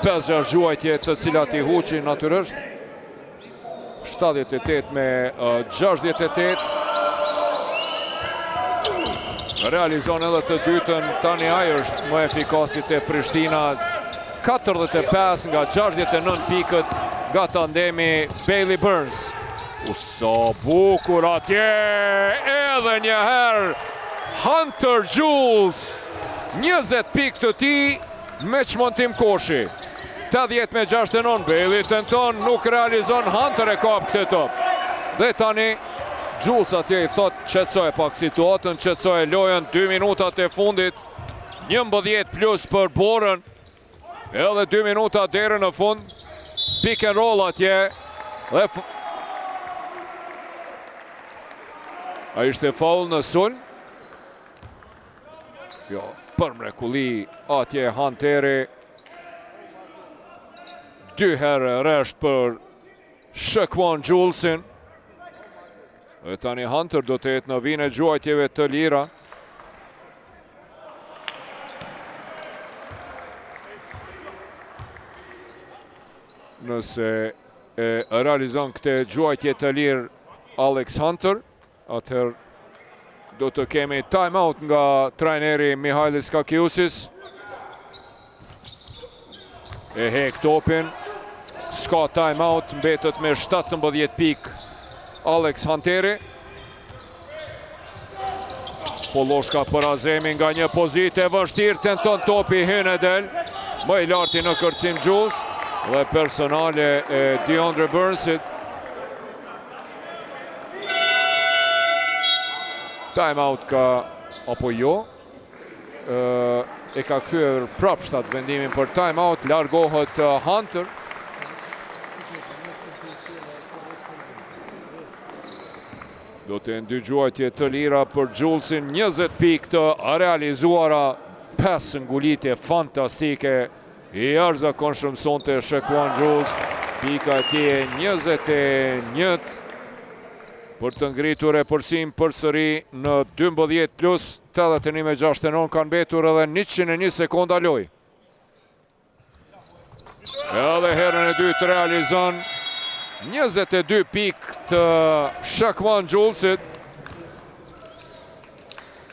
5-6 gjuajtje të cilat i huqi natyrisht. 78 me 68. Realizon edhe të dytën, tani ajo është më efikasit e Prishtina. 45 nga 69 pikët nga tandemi Bailey Burns. Sa bukur atje, edhe një herë Hunter Jules. 20 pikë të tij me çmontim koshi. 80 me 69, Bailey tenton, nuk realizon, Hunter e kap këtë top. Dhe tani Jules atje i thot qetësoj pak situatën, qetësoj lojën, 2 minutat e fundit, 11 plus për Borën, edhe 2 minuta deri në fund, pick and roll atje, dhe a ishte faul në sulm? Jo, për mrekulli atje Hunteri, 2 herë resht për Shaquan Julesin. Dhe tani Hunter do të jetë në vijën e gjuajtjeve të lira. Nëse e realizon këte gjuajtje të lirë Alex Hunter, atëherë do të kemi time-out nga trajneri Mihailis Kakiusis. E hek topin, s'ka time-out, mbetet me 17 pikë Alex Hunteri. Poloshka për Azemi nga një pozitë e vështirë, tenton topi hyn e del. Më i larti në kërcim Jules dhe personale e DeAndre Burnsit. Time out ka apo jo. E ka kthyer prapshtat vendimin për time out, largohet Hunter. Do të dy gjuajtje të lira për Julesin, 20 pikë të realizuara, 5 ngulitje fantastike, i jashtëzakonshëm sonte Shaquan Jules, pika e tij 21 për të ngritur e përsim përsëri në 12 plus 81 me 69 kanë mbetur edhe 101 sekonda lojë. Edhe herën e dytë realizon 22 pikë të Shakman Gjullësit.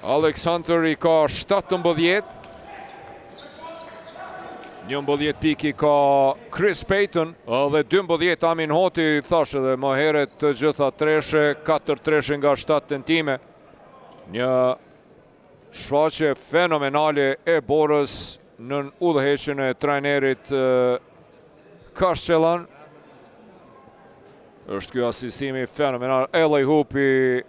Aleksandr i ka 17. 11 pikë i ka Chris Payton dhe 12 Amin Hoti, thashë edhe më herët të gjitha treshe, 4 treshe nga 7 tentime. Një shfaqje fenomenale e Borës në udhëheqjen e trajnerit Kashqelan. Është ky asistimi fenomenal. LA Hoopi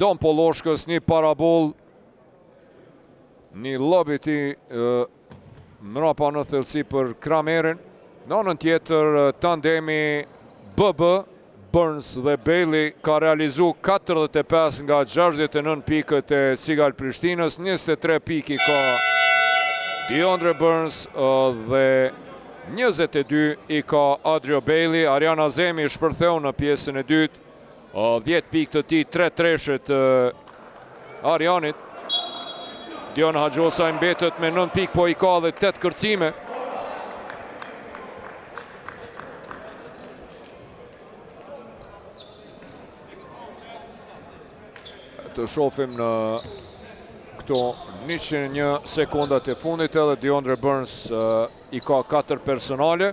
Don Poloshkës, një parabol, një lobiti mrapa në thellësi për Kramerin. Në anën tjetër, tandemi BB, Burns dhe Bailey ka realizu 45 nga 69 pikët e Sigal Prishtinës, 23 pikë ka DeAndre Burns dhe 22 i ka Adrio Bailey. Ariana Zemi shpërtheu në pjesën e dytë, 10 pikë të tij, 3 treshe të Arianit. Dion Haxhosa mbetet me 9 pikë, po i ka dhe 8 kërcime. Të shohim në këto 101 sekondat e fundit, edhe DeAndre Burns i ka 4 personale.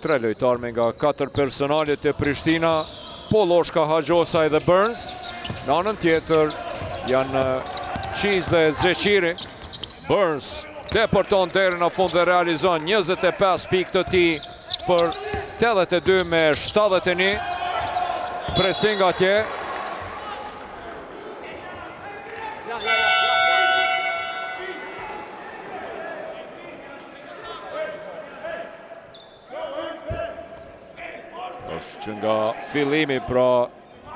3 lojtarë nga 4 personalet e Prishtina, Poloshka, Haxhosa dhe Burns. Në anën tjetër janë Qiz dhe Zeqiri. Burns depërton deri në fund dhe realizon 25 pikë të tij për 82 me 71. Pressing atje. Është që nga fillimi, pra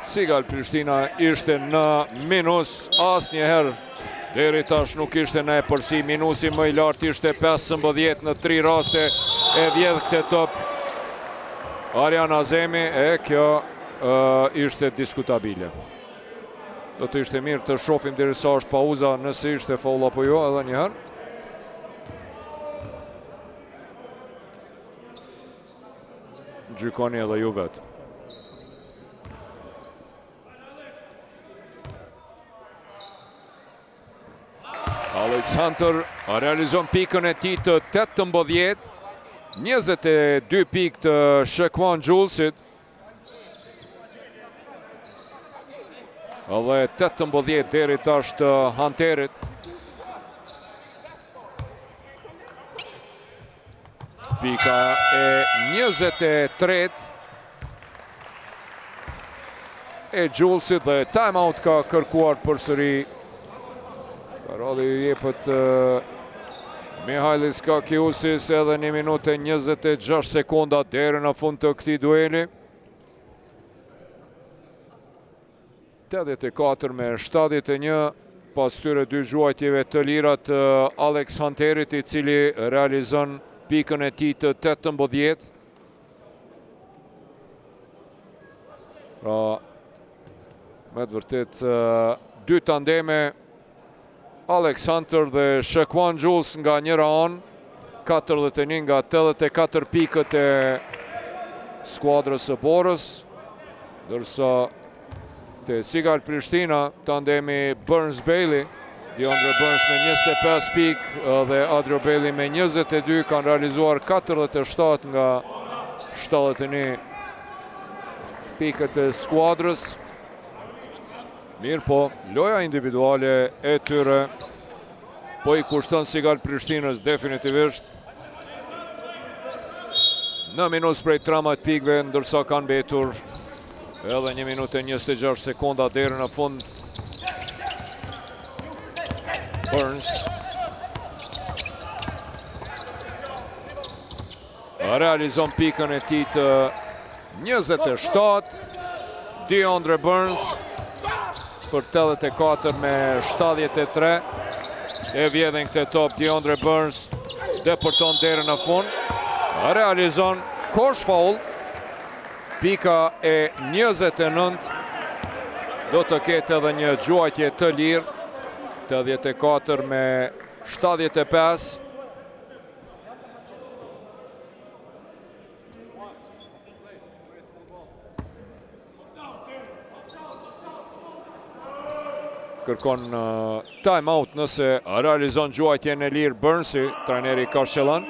Sigal Prishtina ishte në minus, asnjëherë deri tash nuk ishte në epërsi. Minusi më i lartë ishte 15 në 3 raste, e vjedh këtë top Ariana Zemi, e kjo ishte diskutabile. Do të ishte mirë të shohim derisa është pauza nëse ishte faul apo jo edhe një herë. Gjykoni edhe ju vetë. Aleksandr realizon pikën e tij të 18, 22 pikë të Shakman Gjullësit. Edhe 18 deri tash të Hunterit. Pika e 23 e Gjullësit dhe timeout ka kërkuar përsëri. Radhi jepet Mihajlis Kakiusis, edhe 1 minutë e 26 sekonda deri në fund të këtij dueli. 84 me 71 pas tyre 2 gjuajtjeve të lira të Alex Hunterit, i cili realizon pikën e tij të 18. Pra, me të vërtet 2 tandeme, Aleksandr dhe Shakman Gjullës nga njëra anë, 41 nga 84 pikët e skuadrës së Borës, ndërsa te Sigal Prishtina tandemi Burns Bailey, DeAndre Burns me 25 pikë dhe Adrio Bailey me 22 kanë realizuar 47 nga 71 pikët e skuadrës. Mirë po, loja individuale e tyre po i kushton Sigal Prishtinës definitivisht. Në minus prej 13 pikëve, ndërsa kanë betur edhe 1 minutë e 26 sekonda deri në fund. Burns realizon pikën e tij të 27. DeAndre Burns për 84 me 73. E vjedhin këtë top DeAndre Burns, depërton deri në fund. Realizon kosh foul. Pika e 29. Do të ketë edhe një gjuajtje të lirë. 84 me 75. kërkon time-out nëse realizon gjuajtjen e lirë Burnsi, trajneri Karqelan.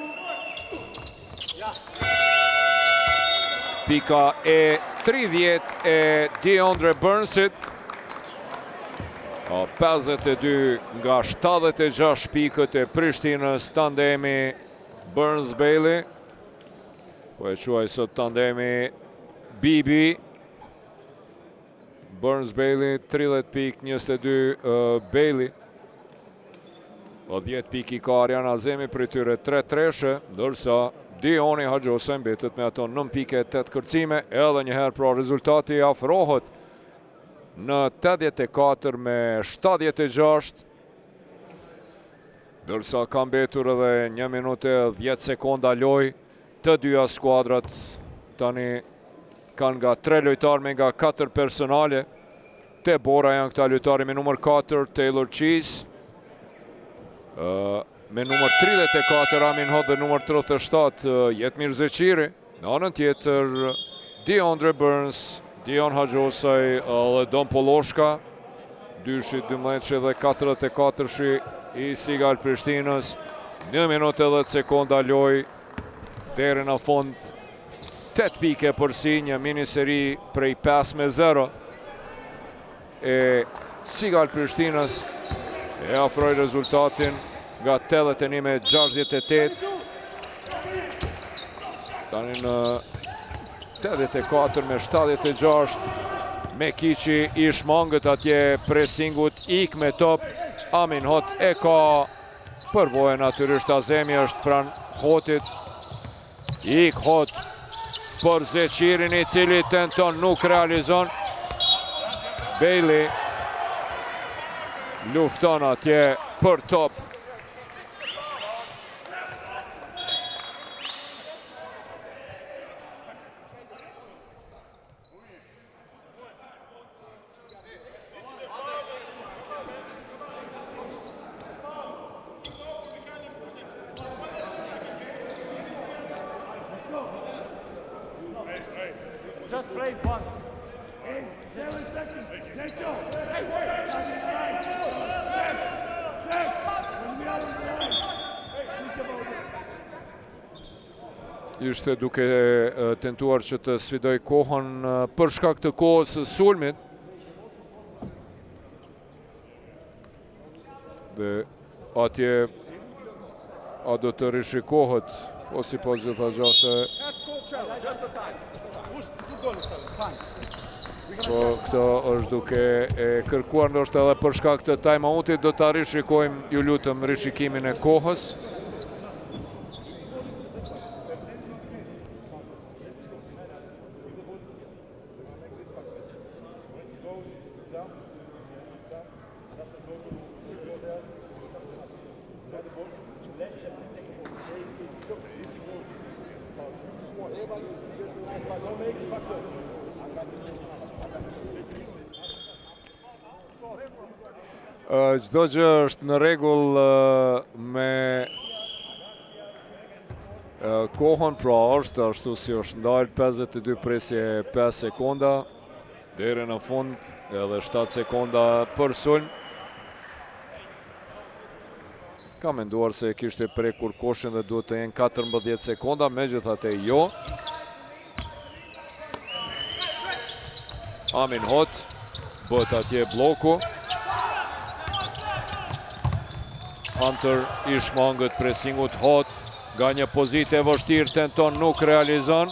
Pika e 30 e DeAndre Burnsit. 52 nga 76 pikët e Prishtinës, tandemi Burns-Bailey. Po e quaj sot tandemi Bibi. Burns-Bailey, 30 pik, 22 Bailey. 10 pik i ka Arjan Azemi për tyre 3 treshe, ndërsa Dioni Haxhosa mbetet me ato 9 pike, 8 kërcime, edhe njëherë pra rezultati afrohet në 84 me 76, ndërsa ka mbetur edhe 1 minutë 10 sekonda loj. Të dyja skuadrat tani kanë nga 3 lojtarë me nga 4 personale. Te bora janë këta lojtari me numër 4, Taylor Cheese. Me numër 34, Amin Hot dhe numër 37, Jetmir Zeqiri. Në anën tjetër, DeAndre Burns, Dion Haxhosaj dhe Don Poloshka. 2-shi, 12-shi dhe 44-shi i Sigal Prishtinës. 1 minutë 10 sekonda loj. Deri në fund 8 pike përsi, një mini seri prej 5-0 e Sigal Prishtinës e afroi rezultatin nga 81 me 68. Tani në 84 me 76 me Kiqi i shmangët atje presingut, ik me top. Amin Hot e ka përvojë natyrisht, Azemi është pran Hotit. Ik Hot për Zeqirin i cili tenton, nuk realizon. Bailey lufton atje për top. Just played one. 7 seconds. Take two. Hey, wait. Ishte duke tentuar që të sfidoj kohën për shkak të kohës së sulmit. Dhe atje a do të rishikohet, po si po gjitha gjase. Po këto është duke e kërkuar ndoshta edhe për shkak të time-outit, do ta rishikojmë, ju lutem, rishikimin e kohës. Çdo gjë është në rregull me kohën, pra është ashtu si është ndalë, 52 presje 5 sekonda deri në fund, edhe 7 sekonda për sulm. Ka menduar se kishte prekur koshin dhe duhet të jenë 14 sekonda, megjithatë jo. Amin Hot bët atje bloku. Hunter i shmangët presingut, Hot nga një pozitë e vështirë tenton, nuk realizon.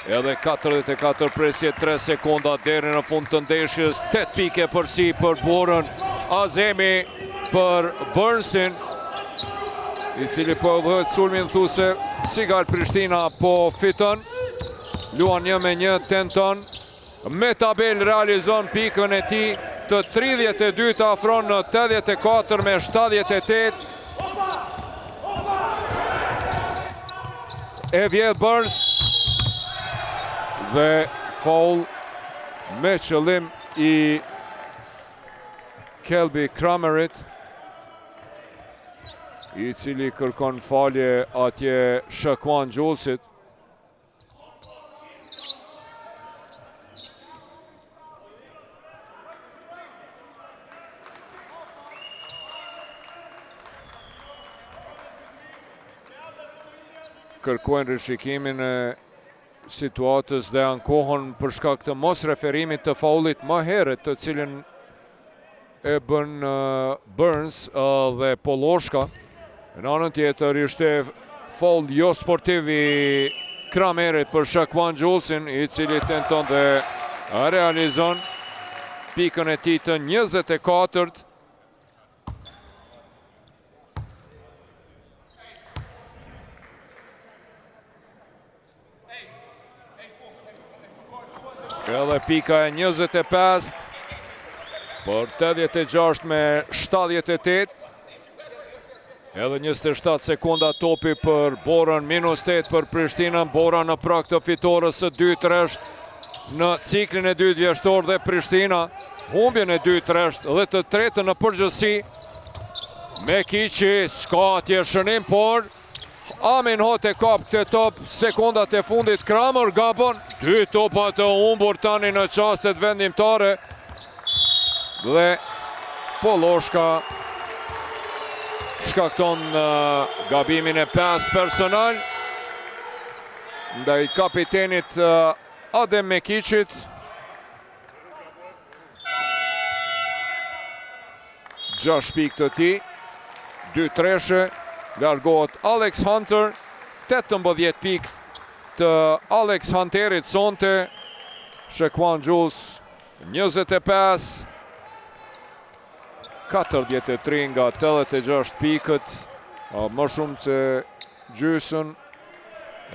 Edhe 44 presje 3 sekonda deri në fund të ndeshjes. 8 pike përsi për Borën. Azemi për Burnsin, i cili po dhëhet sulmin thuse. Sigal Prishtina po fiton. Luan 1-1, tenton. Me tabel realizon pikën e tij të 32 të afron në 84 me 78. E vjedh Burns dhe foul me qëllim i Kelby Kramerit, i cili kërkon falje atje Shaquan Julesit. kërkojnë rishikimin e situatës dhe ankohen për shkak të mos referimit të faulit më herët, të cilin e bën Burns dhe Poloshka. Në anën tjetër ishte faul jo sportiv i Kramerit për Shaquan Julesin, i cili tenton dhe realizon pikën e tij të 24-t. Edhe pika e 25 për 86 me 78. Edhe 27 sekunda topi për Borën, -8 për Prishtinën. Bora në prag të fitores së 2-3 në ciklin e dytë vjeshtor dhe Prishtina humbjen e 2-3 dhe të tretën në përgjithësi. Mekiqi s'ka atje shënim, por Amin Hoti kap këtë top sekundat e fundit. Kramer gabon, 2 topa të humbur tani në çastet vendimtare dhe Poloshka shkakton gabimin e 5 personal ndaj kapitenit Adem Mekiqit. Gjashtë pikë të tij, 2 treshe, largohet Alex Hunter, 18 pikë të Alex Hunterit sonte. Shaquan Jules 25, 43 nga 86 pikët, më shumë se gjysën.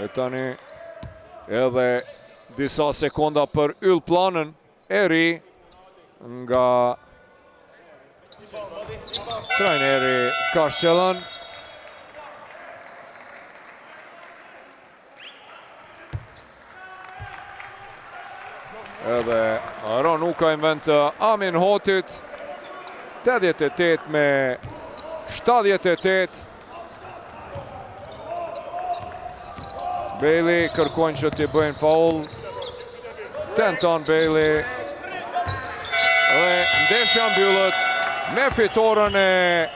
E tani edhe disa sekonda për yllplanën e ri nga trajneri Kashqelan. Edhe Aron Uka i vend të Amin Hotit, 88 me 78. Bailey kërkojnë që t'i bëjnë faul. Tenton Bailey. Dhe ndeshja mbyllet me fitoren e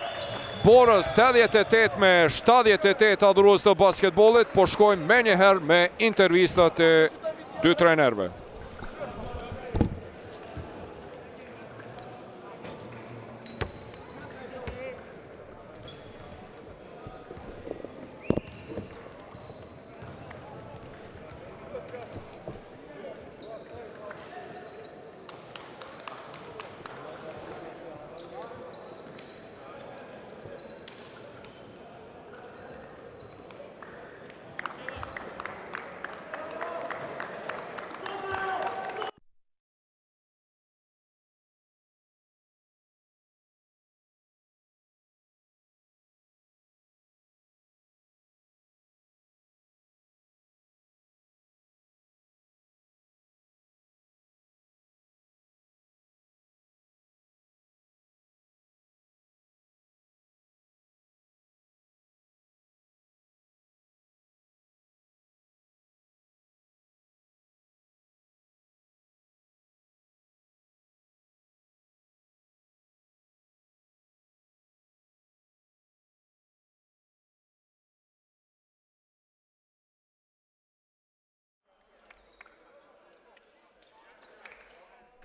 Borës 88 me 78. Adhurues të basketbollit, po shkojmë me njëherë me intervistat e dy trajnerve.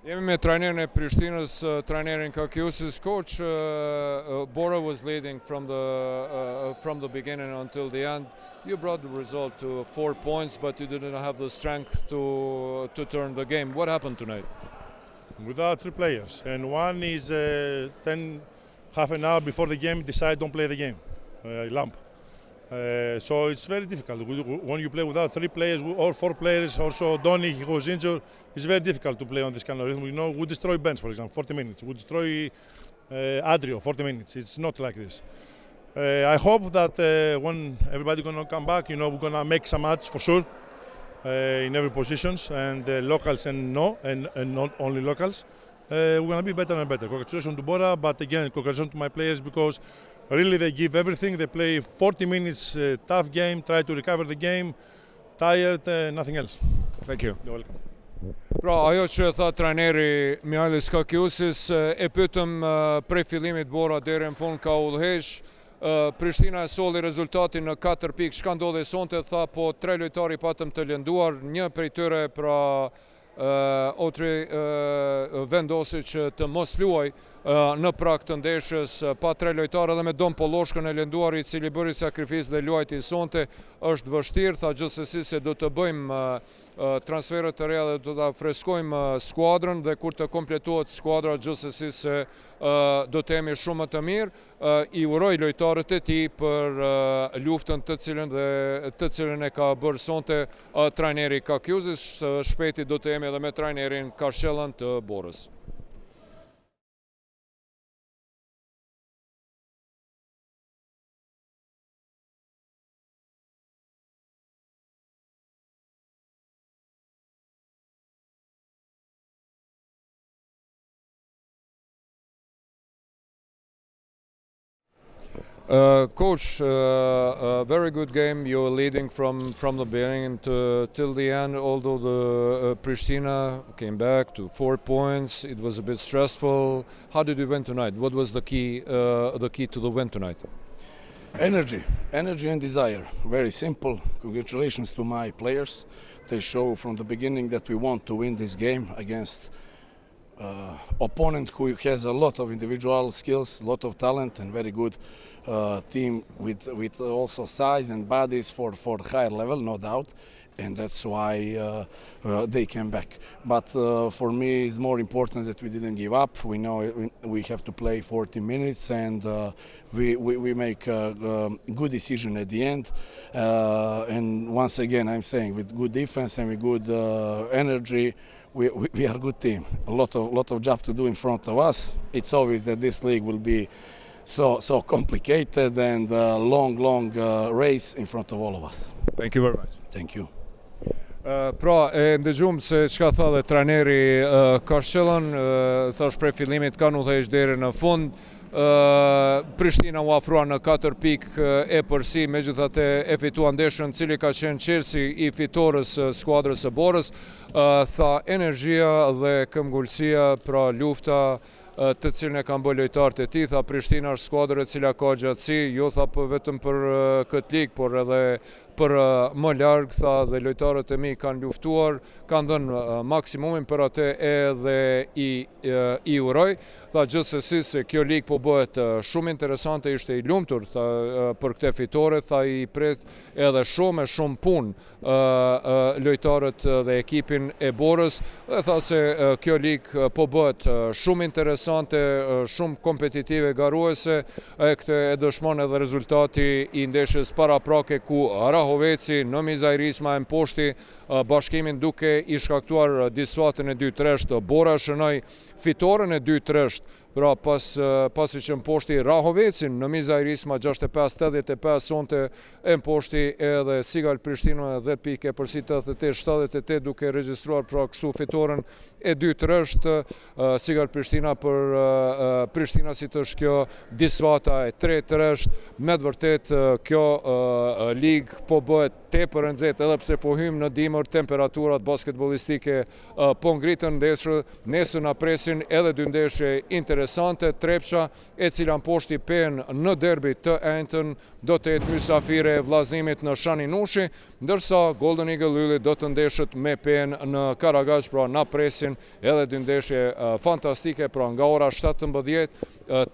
Jemi me trajnerin e Prishtinës, trajnerin Kakiusis. Coach, Bora was leading from the beginning until the end. You brought the result to 4 points, but you didn't have the strength to turn the game. What happened tonight? Without 3 players, and one is half an hour before the game decide don't play the game, Lamp. So it's very difficult when you play without 3 players or 4 players. Also, Donny, who was injured, it's very difficult to play on this kind of rhythm. You know, we destroy Bench, for example, 40 minutes. We destroy Adrio, 40 minutes. It's not like this. I hope that when everybody's gonna come back, you know, we're gonna make some match for sure in every positions, and locals and not only locals. We're gonna be better and better. Congratulations to Bora, but again, congratulations to my players because really they give everything. They play 40 minutes tough game, try to recover the game, tired, nothing else. Thank you. You're welcome. Pra, ajo që tha trajneri Mihajlis Kakiusis, e pyetëm prej fillimit Bora deri në fund ka udhëheq, Prishtina e solli rezultatin në 4 pikë. Çka ndodhi sonte, tha, po 3 lojtari patëm të lënduar, një prej tyre pra Otri vendosi që të mos luaj në prag të ndeshjes pa 3 lojtarë dhe me Dom Polloshkën e lënduar, i cili bëri sakrifisë dhe luajti sonte. Është vështirë, tha gjithsesi se do të bëjmë transferët të reja dhe do të freskojmë skuadrën, dhe kur të kompletohet skuadra gjithsesi se do të jemi shumë më të mirë. I uroj lojtarët e tij për luftën të cilën e ka bërë sonte trajneri Kakjuzis. Shpejti do të jemi edhe me trajnerin Karshellën të Borës. Coach, very good game. You were leading from the beginning till the end. Although the Pristina came back to 4 points, it was a bit stressful. How did you win tonight? What was the key to the win tonight? Energy and desire. Very simple. Congratulations to my players. They show from the beginning that we want to win this game against opponent who has a lot of individual skills, a lot of talent, and very good team with also size and bodies for higher level, no doubt, and that's why they came back. But for me, it's more important that we didn't give up. We know we have to play 40 minutes, and we make a good decision at the end. And once again, I'm saying, with good defense and with good energy, we are a good team. A lot of job to do in front of us. It's obvious that this league will be so complicated and long race in front of all of us. Thank you very much. Thank you. Pra, e ndëgjum se çka tha dhe trajneri Karshellën, thash prej fillimit ka udhëheq deri në fund. Prishtina u afrua në 4 pikë e përsi, megjithatë e fitua ndeshjen, cili ka qenë çelësi i fitores skuadrës së Borës. Tha energjia dhe këmbgulësia, pra lufta të cilën e kanë bërë lojtarët e tij. Tha Prishtina është skuadër e cila ka gjatësi, jo tha vetëm për këtë ligë, por edhe për më larg, tha, dhe lojtarët e mi kanë luftuar, kanë dhënë maksimumin, për atë edhe i uroj. Tha gjithsesi se kjo ligë po bëhet shumë interesante, ishte i lumtur për këtë fitore, tha i pret edhe shumë punë lojtarët dhe ekipin e Borës, dhe tha se kjo ligë po bëhet shumë interesante, shumë kompetitive, garuese. Këtë e dëshmon edhe rezultati i ndeshjes paraprake ku Rahoveci në Mizajrisma e mposhti Bashkimin duke i shkaktuar disfatën e 2-3. Bora shënoi fitoren e 2-3. Pra pasi që mposhti Rahovecin në Mizajrisma 65-85, sonte e mposhti edhe Sigal Prishtinën 10 pikë përsi 88-78, duke regjistruar pra kështu fitoren e 2-3. Sigal Prishtina për Prishtina si të është kjo disfata e 3-3. Me të vërtet kjo ligë po bëhet tepër e nxehtë, edhe pse po hymë në dimër, temperaturat basketbollistike po ngritën. Nesër na presin edhe 2 ndeshje interesante. Trepça, e cila mposhti Pen në derbi të Enton, do të jetë mysafire e vllazimit në Shaninushi, ndërsa Golden Eagle Ylli do të ndeshet me Pen në Karagaj. Pra na presin edhe 2 ndeshje fantastike, pra nga ora 17.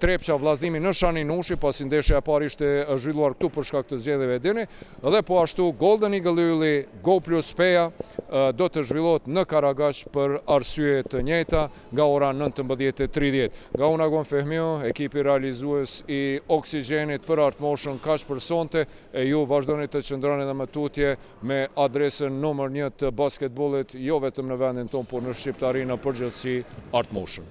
Trepça vllazimi në Shaninushi, pasi ndeshja e parë ishte zhvilluar këtu për shkak të zgjedhjeve dini, dhe po ashtu Golden Eagle Ylli Go Plus Peja do të zhvillohet në Karagaj për arsye të njëjta nga ora 19:30. Nga unë Agon Fehmiu, ekipi realizues i Oksigenit për Art Motion, kaq për sonte, e ju vazhdoni të qëndroni edhe më tutje me adresën numër 1 të basketbollit, jo vetëm në vendin tonë, por në shqiptarinë në përgjithësi, Art Motion.